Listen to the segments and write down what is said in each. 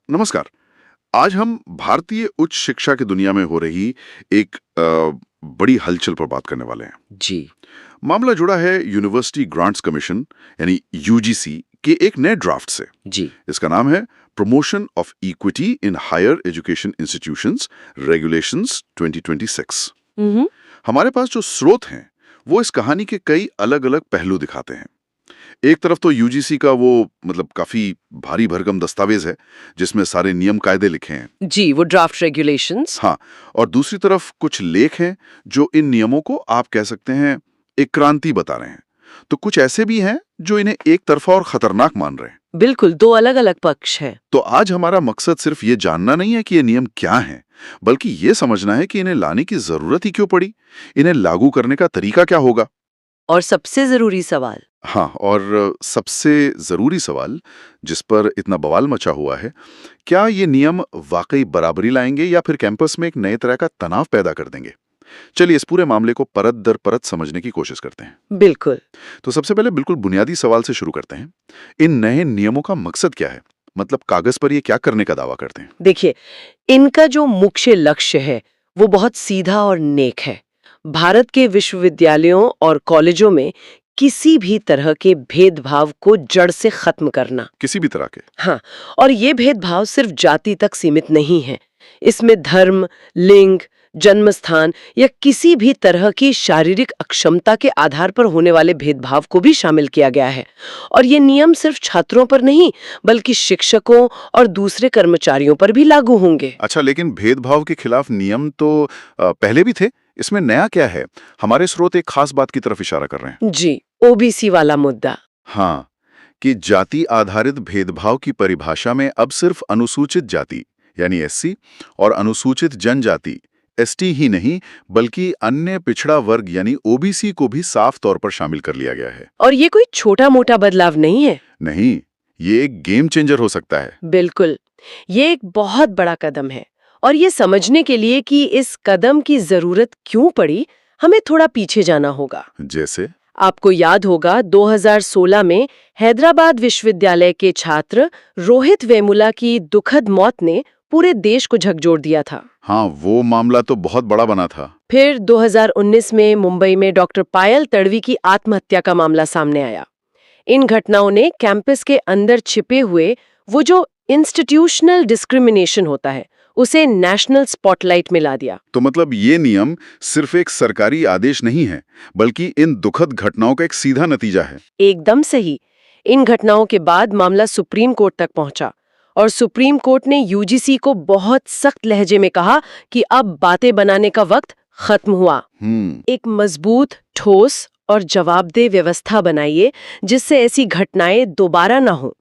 नमस्कार। आज हम भारतीय उच्च शिक्षा की दुनिया में हो रही एक बड़ी हलचल पर बात करने वाले हैं। जी। मामला जुड़ा है यूनिवर्सिटी ग्रांट्स कमीशन यानी यूजीसी के एक नए ड्राफ्ट से। जी। इसका नाम है promotion of equity in higher education institutions regulations 2026। हम्म। हमारे पास जो स्रोत हैं वो इस कहानी के कई अलग अलग पहलू दिखाते हैं। एक तरफ तो यूजीसी का वो काफी भारी भरकम दस्तावेज है जिसमें सारे नियम कायदे लिखे हैं। जी, वो ड्राफ्ट रेगुलेशंस। हाँ, और दूसरी तरफ कुछ लेख हैं जो इन नियमों को आप कह सकते हैं एक क्रांति बता रहे हैं। तो कुछ ऐसे भी हैं जो इन्हें एक तरफा और खतरनाक मान रहे हैं। बिल्कुल, दो अलग अलग पक्ष हैं। तो आज हमारा मकसद सिर्फ ये जानना नहीं है कि ये नियम क्या हैं, बल्कि ये समझना है कि इन्हें लाने की जरूरत ही क्यों पड़ी, इन्हें लागू करने का तरीका क्या होगा। और सबसे जरूरी सवाल, हाँ, और सबसे जरूरी सवाल जिस पर इतना बवाल मचा हुआ है, क्या ये नियम वाकई बराबरी लाएंगे या फिर कैंपस में एक नए तरह का तनाव पैदा कर देंगे। चलिए इस पूरे मामले को परत दर परत समझने की कोशिश करते हैं। बिल्कुल। तो सबसे पहले बिल्कुल बुनियादी सवाल से शुरू करते हैं। इन नए नियमों का मकसद क्या है, मतलब कागज पर ये क्या करने का दावा करते हैं। देखिए, इनका जो मुख्य लक्ष्य है वो बहुत सीधा और नेक है। भारत के विश्वविद्यालयों और कॉलेजों में किसी भी तरह के भेदभाव को जड़ से खत्म करना। किसी भी तरह के। हाँ, और ये भेदभाव सिर्फ जाति तक सीमित नहीं है। इसमें धर्म, लिंग, जन्मस्थान या किसी भी तरह की शारीरिक अक्षमता के आधार पर होने वाले भेदभाव को भी शामिल किया गया है। और ये नियम सिर्फ छात्रों पर नहीं, बल्कि शिक्षकों और दूसरे कर्मचारियों पर भी लागू होंगे। अच्छा, लेकिन भेदभाव के खिलाफ नियम तो पहले भी थे, इसमें नया क्या है। हमारे स्रोत एक खास बात की तरफ इशारा कर रहे हैं। जी, ओबीसी वाला मुद्दा। हाँ, कि जाति आधारित भेदभाव की परिभाषा में अब सिर्फ अनुसूचित जाति यानी एससी और अनुसूचित जनजाति एसटी ही नहीं, बल्कि अन्य पिछड़ा वर्ग यानी ओबीसी को भी साफ तौर पर शामिल कर लिया गया है। और ये कोई छोटा मोटा बदलाव नहीं है। नहीं, ये एक गेम चेंजर हो सकता है। बिल्कुल, ये एक बहुत बड़ा कदम है। और ये समझने के लिए कि इस कदम की जरूरत क्यों पड़ी, हमें थोड़ा पीछे जाना होगा। जैसे आपको याद होगा 2016 में हैदराबाद विश्वविद्यालय के छात्र रोहित वेमुला की दुखद मौत ने पूरे देश को झकझोर दिया था। हाँ, वो मामला तो बहुत बड़ा बना था। फिर 2019 में मुंबई में डॉक्टर पायल तड़वी की आत्महत्या का मामला सामने आया। इन घटनाओं ने कैंपस के अंदर छिपे हुए वो जो इंस्टीट्यूशनल डिस्क्रिमिनेशन होता है उसे नेशनल स्पॉटलाइट में ला दिया। तो मतलब ये नियम सिर्फ एक सरकारी आदेश नहीं है, बल्कि इन दुखद घटनाओं का एक सीधा नतीजा है। एकदम सही। इन घटनाओं के बाद मामला सुप्रीम कोर्ट तक पहुंचा और सुप्रीम कोर्ट ने यूजीसी को बहुत सख्त लहजे में कहा कि अब बातें बनाने का वक्त खत्म हुआ। एक मजबूत, ठोस और जवाबदेह व्यवस्था बनाइए जिससे ऐसी घटनाएं दोबारा ना हो।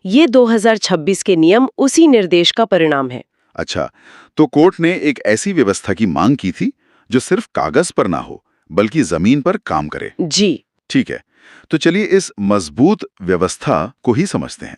ये 2026 के नियम उसी निर्देश का परिणाम है। अच्छा, तो कोर्ट ने एक ऐसी व्यवस्था की मांग की थी जो सिर्फ कागज पर ना हो, बल्कि जमीन पर काम करे। जी। ठीक है, तो चलिए इस मजबूत व्यवस्था को ही समझते हैं।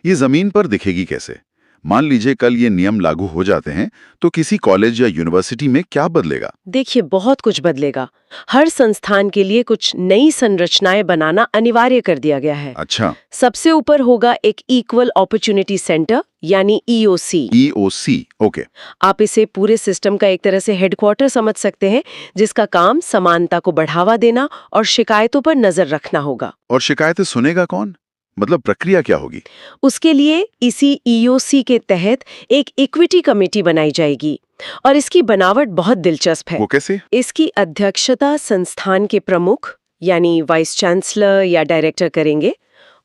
ये जमीन पर दिखेगी कैसे। मान लीजिए कल ये नियम लागू हो जाते हैं, तो किसी कॉलेज या यूनिवर्सिटी में क्या बदलेगा। देखिए, बहुत कुछ बदलेगा। हर संस्थान के लिए कुछ नई संरचनाएं बनाना अनिवार्य कर दिया गया है। अच्छा, सबसे ऊपर होगा एक इक्वल अपॉर्चुनिटी सेंटर यानी ईओसी। EOC, okay. आप इसे पूरे सिस्टम का एक तरह से हेडक्वार्टर समझ सकते हैं, जिसका काम समानता को बढ़ावा देना और शिकायतों पर नजर रखना होगा। और शिकायतें सुनेगा कौन, मतलब प्रक्रिया क्या होगी। उसके लिए इसी ईओसी के तहत एक इक्विटी कमेटी बनाई जाएगी और इसकी बनावट बहुत दिलचस्प है। वो कैसे। इसकी अध्यक्षता संस्थान के प्रमुख यानी वाइस चांसलर या डायरेक्टर करेंगे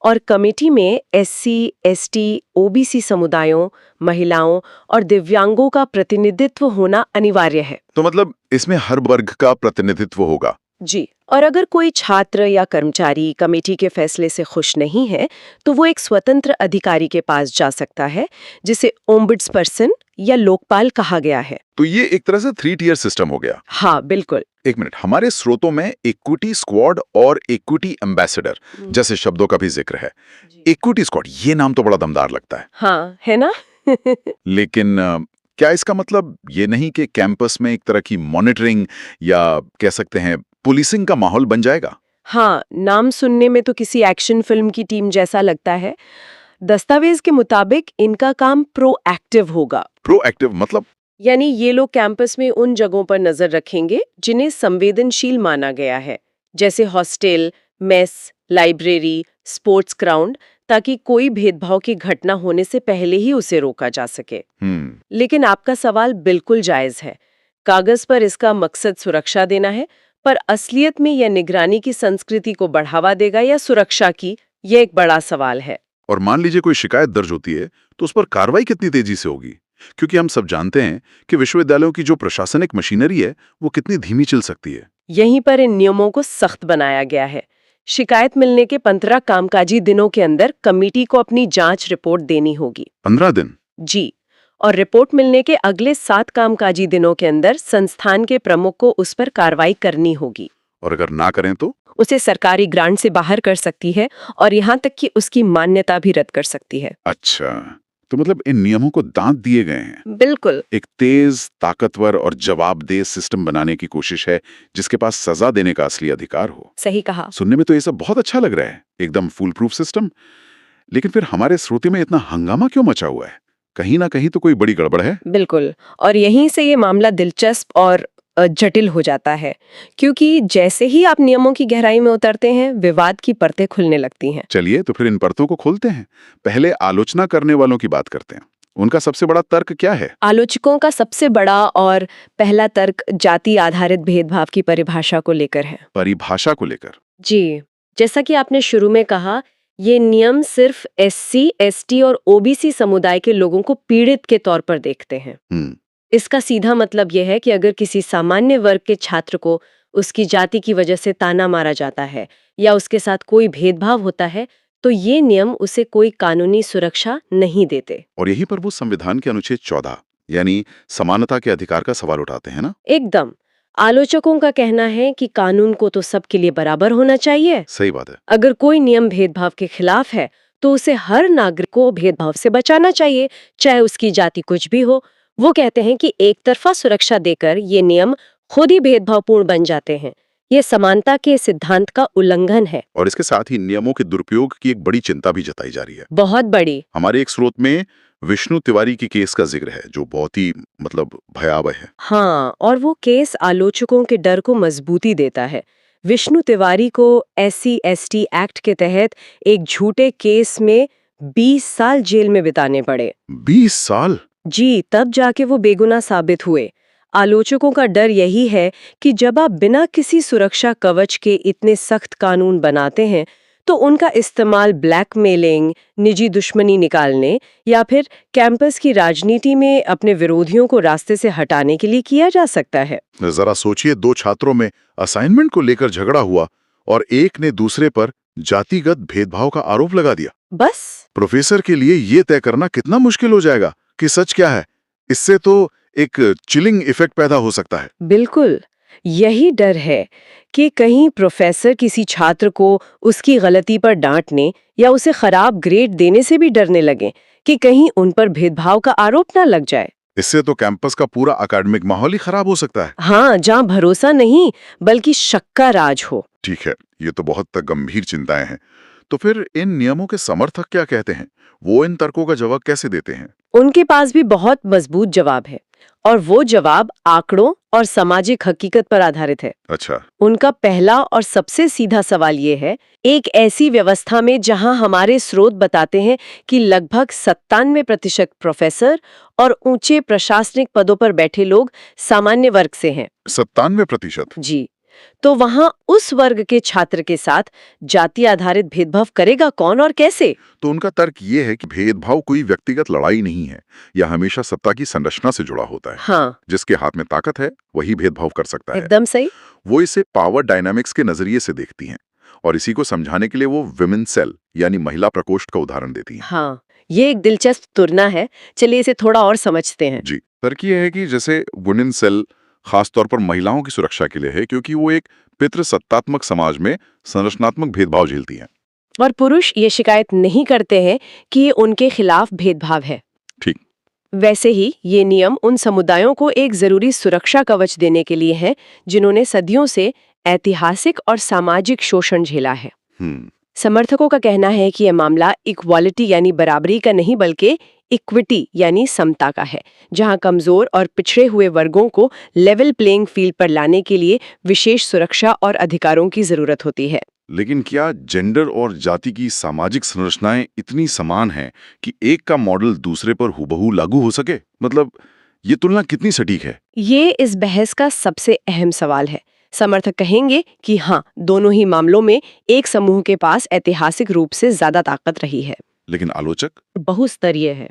और कमेटी में एससी, एसटी, ओबीसी समुदायों, महिलाओं और दिव्यांगों का प्रतिनिधित्व होना अनिवार्य है। तो मतलब इसमें हर वर्ग का प्रतिनिधित्व होगा। जी, और अगर कोई छात्र या कर्मचारी कमेटी के फैसले से खुश नहीं है तो वो एक स्वतंत्र अधिकारी के पास जा सकता है, जिसे ओम्बुड्सपर्सन या लोकपाल कहा गया है। तो ये एक तरह से 3 टियर सिस्टम हो गया। हाँ, बिल्कुल। एक मिनट, हमारे स्रोतों में इक्विटी स्क्वाड और इक्विटी एम्बेसडर जैसे शब्दों का भी जिक्र है। इक्विटी स्क्वाड, ये नाम तो बड़ा दमदार लगता है। हाँ, है ना। लेकिन क्या इसका मतलब ये नहीं कि कैंपस में एक तरह की मॉनिटरिंग या कह सकते हैं पुलिसिंग का माहौल बन जाएगा। हाँ, नाम सुनने में तो किसी एक्शन फिल्म की टीम जैसा लगता है, दस्तावेज के मुताबिक इनका काम प्रोएक्टिव होगा। प्रोएक्टिव मतलब? यानी ये लोग कैंपस में उन जगहों पर नजर रखेंगे जिन्हें संवेदनशील माना गया है, जैसे hostel, mess, library, sports ground, ताकि कोई भेदभाव की घटना होने से पहले ही उसे रोका जा सके। लेकिन आपका सवाल बिल्कुल जायज है। कागज पर इसका मकसद सुरक्षा देना है, पर असलियत में यह निगरानी की संस्कृति को बढ़ावा देगा या सुरक्षा की, यह एक बड़ा सवाल है। और मान लीजिए कोई शिकायत दर्ज होती है तो उस पर कार्रवाई कितनी तेजी से होगी? क्योंकि हम सब जानते हैं कि विश्वविद्यालयों की जो प्रशासनिक मशीनरी है वो कितनी धीमी चल सकती है। यहीं पर इन नियमों को सख्त बनाया गया है। शिकायत मिलने के 15 कामकाजी दिनों के अंदर कमेटी को अपनी जांच रिपोर्ट देनी होगी। 15 दिन? जी, और रिपोर्ट मिलने के अगले 7 कामकाजी दिनों के अंदर संस्थान के प्रमुख को उस पर कार्रवाई करनी होगी। और अगर ना करें तो? उसे सरकारी ग्रांट से बाहर कर सकती है और यहाँ तक कि उसकी मान्यता भी रद्द कर सकती है। अच्छा, तो मतलब इन नियमों को दांत दिए गए हैं। बिल्कुल। एक तेज, ताकतवर और जवाबदेह सिस्टम बनाने की कोशिश है जिसके पास सजा देने का असली अधिकार हो। सही कहा। सुनने में तो ये सब बहुत अच्छा लग रहा है, एकदम फुल प्रूफ सिस्टम। लेकिन फिर हमारे श्रोते में इतना हंगामा क्यों मचा हुआ है? कहीं ना कहीं तो कोई बड़ी गड़बड़ है। बिल्कुल, और यहीं से ये मामला दिलचस्प और जटिल हो जाता है, क्योंकि जैसे ही आप नियमों की गहराई में उतरते हैं, विवाद की परतें खुलने लगती हैं। चलिए तो फिर इन परतों को खोलते हैं। पहले आलोचना करने वालों की बात करते हैं। उनका सबसे बड़ा तर्क क्या है? आलोचकों का सबसे बड़ा और पहला तर्क जाति आधारित भेदभाव की परिभाषा को लेकर है। परिभाषा को लेकर? जी, जैसा कि आपने शुरू में कहा, ये नियम सिर्फ SC, ST और OBC समुदाय के लोगों को पीड़ित के तौर पर देखते हैं। इसका सीधा मतलब यह है कि अगर किसी सामान्य वर्ग के छात्र को उसकी जाति की वजह से ताना मारा जाता है या उसके साथ कोई भेदभाव होता है, तो ये नियम उसे कोई कानूनी सुरक्षा नहीं देते। और यहीं पर वो संविधान के अनुच्छेद 14 यानी समानता के अधिकार का सवाल उठाते हैं ना? एकदम। आलोचकों का कहना है कि कानून को तो सबके लिए बराबर होना चाहिए। सही बात है। अगर कोई नियम भेदभाव के खिलाफ है तो उसे हर नागरिक को भेदभाव से बचाना चाहिए, चाहे उसकी जाति कुछ भी हो। वो कहते हैं कि एक तरफा सुरक्षा देकर ये नियम खुद ही भेदभावपूर्ण बन जाते हैं। ये समानता के सिद्धांत का उल्लंघन है। और इसके साथ ही नियमों के दुरुपयोग की एक बड़ी चिंता भी जताई जा रही है। बहुत बड़ी। हमारे एक स्रोत में विष्णु तिवारी की केस का जिक्र है जो बहुत ही भयावह है। हाँ, और वो केस आलोचकों के डर को मजबूती देता है। विष्णु तिवारी को SC ST एक्ट के तहत एक झूठे केस में 20 साल जेल में बिताने पड़े। 20 साल? जी, तब जाके वो बेगुनाह साबित हुए। आलोचकों का डर यही है कि जब आप बिना किसी सुरक्षा कवच के इतने सख्त कानून बनाते हैं तो उनका इस्तेमाल ब्लैकमेलिंग, निजी दुश्मनी निकालने या फिर कैंपस की राजनीति में अपने विरोधियों को रास्ते से हटाने के लिए किया जा सकता है। जरा सोचिए, 2 छात्रों में असाइनमेंट को लेकर झगड़ा हुआ और एक ने दूसरे पर जातिगत भेदभाव का आरोप लगा दिया। बस प्रोफेसर के लिए ये तय करना कितना मुश्किल हो जाएगा कि सच क्या है। इससे तो एक चिलिंग इफेक्ट पैदा हो सकता है। बिल्कुल, यही डर है कि कहीं प्रोफेसर किसी छात्र को उसकी गलती पर डांटने या उसे खराब ग्रेड देने से भी डरने लगे कि कहीं उन पर भेदभाव का आरोप ना लग जाए। इससे तो कैंपस का पूरा एकेडमिक माहौल ही खराब हो सकता है। हाँ, जहाँ भरोसा नहीं बल्कि शक का राज हो। ठीक है, ये तो बहुत गंभीर चिंताएं हैं। तो फिर इन नियमों के समर्थक क्या कहते हैं? वो इन तर्कों का जवाब कैसे देते हैं? उनके पास भी बहुत मजबूत जवाब है, और वो जवाब आंकड़ों और सामाजिक हकीकत पर आधारित है। अच्छा। उनका पहला और सबसे सीधा सवाल ये है, एक ऐसी व्यवस्था में जहां हमारे स्रोत बताते हैं कि लगभग 97% प्रोफेसर और ऊंचे प्रशासनिक पदों पर बैठे लोग सामान्य वर्ग से हैं। 97%? जी, तो वहां उस वर्ग के छात्र के साथ जाति आधारित भेदभाव करेगा कौन और कैसे? तो उनका तर्क ये है कि भेदभाव कोई व्यक्तिगत लड़ाई नहीं है, यह हमेशा सत्ता की संरचना से जुड़ा होता है। हाँ, जिसके हाथ में ताकत है वही भेदभाव कर सकता है। एकदम सही। वो इसे पावर डायनामिक्स के नजरिए से देखती हैं और इसी को समझाने के लिए वो विमेन सेल यानी महिला प्रकोष्ठ का उदाहरण देती हैं। हाँ, ये एक दिलचस्प तुलना है। चलिए इसे थोड़ा और समझते हैं। जी, तर्क ये है कि जैसे वुमेन सेल खास तौर पर महिलाओं की सुरक्षा के लिए है क्योंकि वो एक पितृसत्तात्मक समाज में संरचनात्मक भेदभाव झेलती हैं। और पुरुष ये शिकायत नहीं करते हैं कि ये उनके खिलाफ भेदभाव है। ठीक। वैसे ही ये नियम उन समुदायों को एक जरूरी सुरक्षा कवच देने के लिए है जिन्होंने सदियों से ऐतिहासिक और सामाजिक शोषण झेला है। समर्थकों का कहना है कि यह मामला इक्वालिटी यानी बराबरी का नहीं बल्कि इक्विटी यानी समता का है, जहां कमजोर और पिछड़े हुए वर्गों को लेवल प्लेइंग फील्ड पर लाने के लिए विशेष सुरक्षा और अधिकारों की जरूरत होती है। लेकिन क्या जेंडर और जाति की सामाजिक संरचनाएं इतनी समान हैं कि एक का मॉडल दूसरे पर हूबहू लागू हो सके? मतलब ये तुलना कितनी सटीक है? ये इस बहस का सबसे अहम सवाल है। समर्थक कहेंगे कि हाँ, दोनों ही मामलों में एक समूह के पास ऐतिहासिक रूप से ज्यादा ताकत रही है। लेकिन आलोचक बहुस्तरीय है।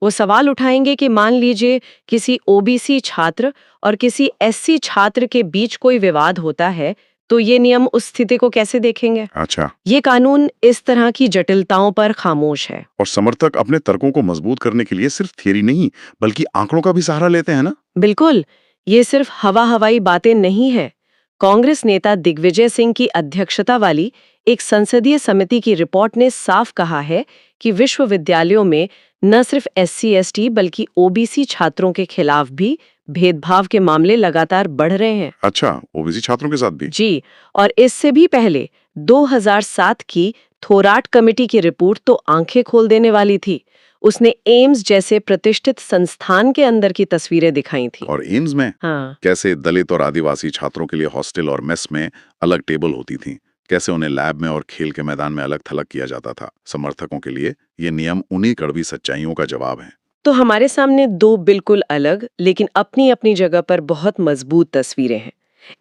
वो सवाल उठाएंगे कि मान लीजिए किसी ओबीसी छात्र और किसी एससी छात्र के बीच कोई विवाद होता है, तो ये नियम उस स्थिति को कैसे देखेंगे? अच्छा, ये कानून इस तरह की जटिलताओं पर खामोश है। और समर्थक अपने तर्कों को मजबूत करने के लिए सिर्फ थियरी नहीं बल्कि आंकड़ों का भी सहारा लेते हैं ना? बिल्कुल, ये सिर्फ हवाई बातें नहीं है। कांग्रेस नेता दिग्विजय सिंह की अध्यक्षता वाली एक संसदीय समिति की रिपोर्ट ने साफ कहा है कि विश्वविद्यालयों में न सिर्फ SC/ST बल्कि ओबीसी छात्रों के खिलाफ भी भेदभाव के मामले लगातार बढ़ रहे हैं। अच्छा, ओबीसी छात्रों के साथ भी? जी, और इससे भी पहले 2007 की थोराट कमेटी की रिपोर्ट तो आंखें खोल देने वाली थी। उसने एम्स जैसे प्रतिष्ठित संस्थान के अंदर की तस्वीरें दिखाई थी। और एम्स में हाँ, कैसे दलित और आदिवासी छात्रों के लिए हॉस्टल और मेस में अलग टेबल होती थी, कैसे उन्हें लैब में और खेल के मैदान में अलग थलग किया जाता था। समर्थकों के लिए ये नियम उन्हीं कड़वी सच्चाइयों का जवाब है। तो हमारे सामने दो बिल्कुल अलग लेकिन अपनी अपनी जगह पर बहुत मजबूत तस्वीरें हैं।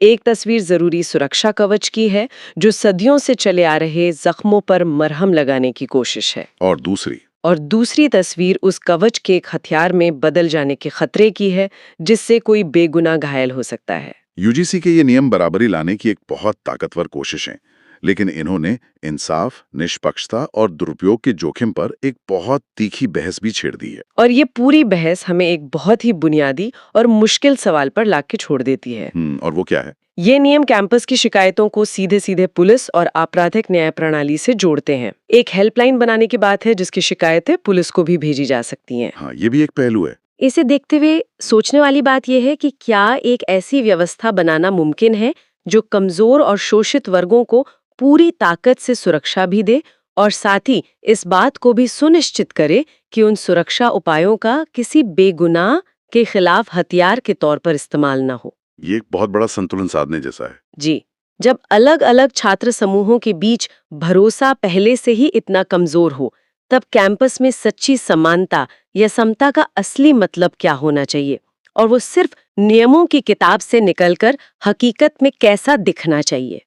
एक तस्वीर जरूरी सुरक्षा कवच की है, जो सदियों से चले आ रहे जख्मों पर मरहम लगाने की कोशिश है। और दूसरी तस्वीर उस कवच के एक हथियार में बदल जाने के खतरे की है, जिससे कोई बेगुनाह घायल हो सकता है। यूजीसी के ये नियम बराबरी लाने की एक बहुत ताकतवर कोशिश है, लेकिन इन्होंने इंसाफ, निष्पक्षता और दुरुपयोग के जोखिम पर एक बहुत तीखी बहस भी छेड़ दी है। और ये पूरी बहस हमें एक बहुत ही बुनियादी और मुश्किल सवाल पर लाके छोड़ देती है। और वो क्या है? ये नियम कैंपस की शिकायतों को सीधे सीधे पुलिस और आपराधिक न्याय प्रणाली से जोड़ते हैं। एक हेल्पलाइन बनाने की बात है जिसकी शिकायतें पुलिस को भी भेजी जा सकती हैं। हाँ, ये भी एक पहलू है। इसे देखते हुए सोचने वाली बात यह है कि क्या एक ऐसी व्यवस्था बनाना मुमकिन है जो कमजोर और शोषित वर्गों को पूरी ताकत से सुरक्षा भी दे और साथ ही इस बात को भी सुनिश्चित करे कि उन सुरक्षा उपायों का किसी बेगुनाह के खिलाफ हथियार के तौर पर इस्तेमाल न हो। ये एक बहुत बड़ा संतुलन साधने जैसा है। जी, जब अलग अलग छात्र समूहों के बीच भरोसा पहले से ही इतना कमजोर हो, तब कैंपस में सच्ची समानता या समता का असली मतलब क्या होना चाहिए और वो सिर्फ नियमों की किताब से निकलकर हकीकत में कैसा दिखना चाहिए?